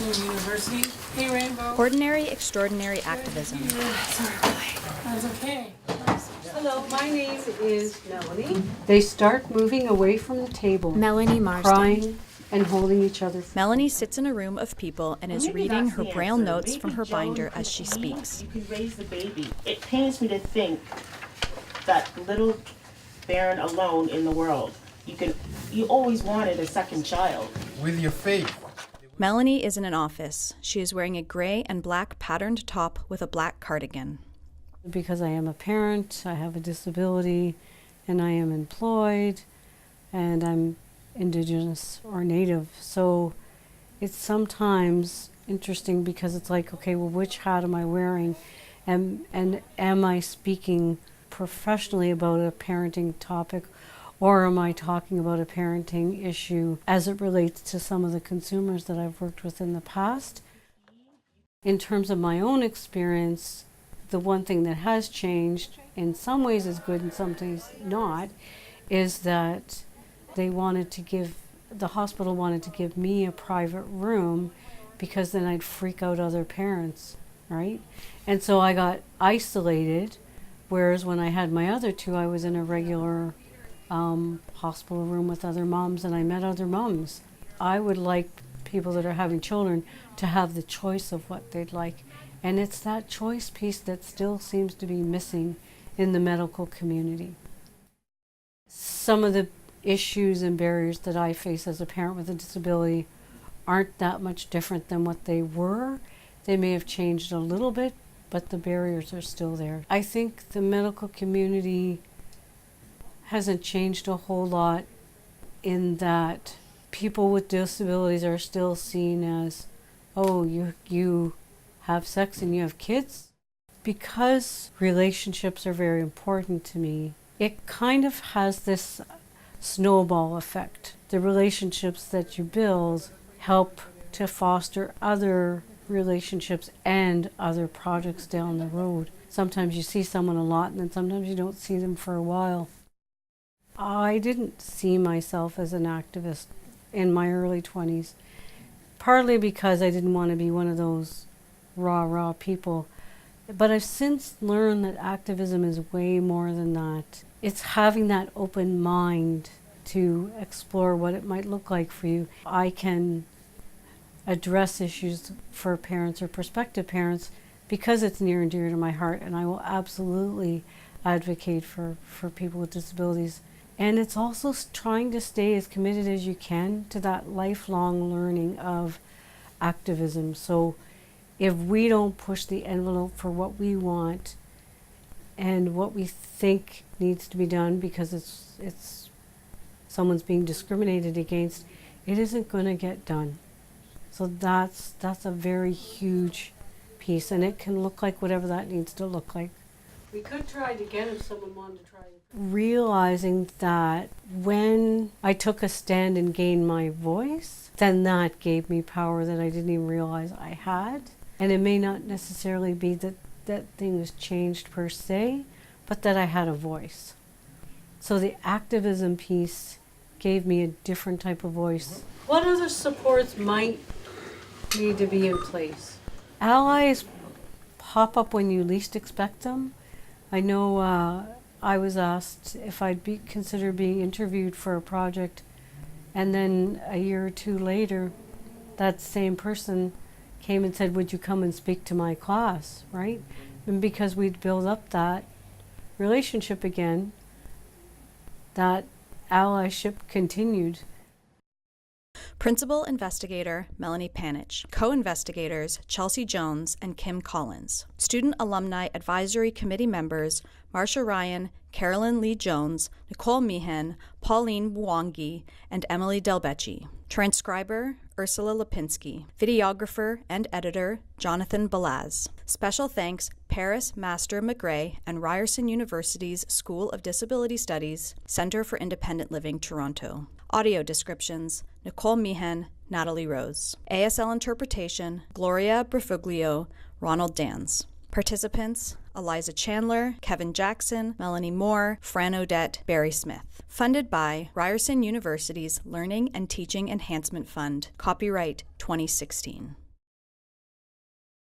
University. Hey, Rainbow. Ordinary, extraordinary activism. That's okay. Hello, my name is Melanie. They start moving away from the table, Melanie Marsden. crying and holding each other. Melanie sits in a room of people and is Maybe reading that's her the braille answer. notes Maybe from her Joan binder could as she eat, speaks. You could raise the baby. It pains me to think that little Baron alone in the world. You always wanted a second child. With your faith. Melanie is in an office. She is wearing a gray and black patterned top with a black cardigan. Because I am a parent, I have a disability, and I am employed, and I'm Indigenous or Native. So it's sometimes interesting because it's like, okay, well, which hat am I wearing? And am I speaking professionally about a parenting topic, or am I talking about a parenting issue as it relates to some of the consumers that I've worked with in the past? In terms of my own experience, the one thing that has changed, in some ways is good and some ways not, is that the hospital wanted to give me a private room because then I'd freak out other parents, right? And so I got isolated, whereas when I had my other two, I was in a regular hospital room with other moms and I met other moms. I would like people that are having children to have the choice of what they'd like. And it's that choice piece that still seems to be missing in the medical community. Some of the issues and barriers that I face as a parent with a disability aren't that much different than what they were. They may have changed a little bit, but the barriers are still there. I think the medical community hasn't changed a whole lot in that people with disabilities are still seen as, oh, you have sex and you have kids. Because relationships are very important to me, it kind of has this snowball effect. The relationships that you build help to foster other relationships and other projects down the road. Sometimes you see someone a lot and then sometimes you don't see them for a while. I didn't see myself as an activist in my early 20s, partly because I didn't want to be one of those rah people. But I've since learned that activism is way more than that. It's having that open mind to explore what it might look like for you. I can address issues for parents or prospective parents because it's near and dear to my heart, and I will absolutely advocate for people with disabilities. And it's also trying to stay as committed as you can to that lifelong learning of activism. So if we don't push the envelope for what we want and what we think needs to be done because it's someone's being discriminated against, it isn't going to get done. So that's a very huge piece, and it can look like whatever that needs to look like. We could try it again if someone wanted to try it. Realizing that when I took a stand and gained my voice, then that gave me power that I didn't even realize I had. And it may not necessarily be that things changed per se, but that I had a voice. So the activism piece gave me a different type of voice. What other supports might need to be in place? Allies pop up when you least expect them. I know I was asked if I'd consider being interviewed for a project, and then a year or two later, that same person came and said, would you come and speak to my class, right? And because we'd build up that relationship again, that allyship continued. Principal investigator Melanie Panich. Co-investigators Chelsea Jones and Kim Collins. Student Alumni Advisory Committee members Marsha Ryan, Carolyn Lee Jones, Nicole Meehan, Pauline Mwangi, and Emily Delbecci. Transcriber Ursula Lipinski. Videographer and editor Jonathan Balaz. Special thanks Paris Master McGray and Ryerson University's School of Disability Studies, Center for Independent Living, Toronto. Audio descriptions Nicole Meehan, Natalie Rose. ASL interpretation Gloria Brifuglio, Ronald Dans. Participants Eliza Chandler, Kevin Jackson, Melanie Moore, Fran Odette, Barry Smith. Funded by Ryerson University's Learning and Teaching Enhancement Fund. Copyright 2016.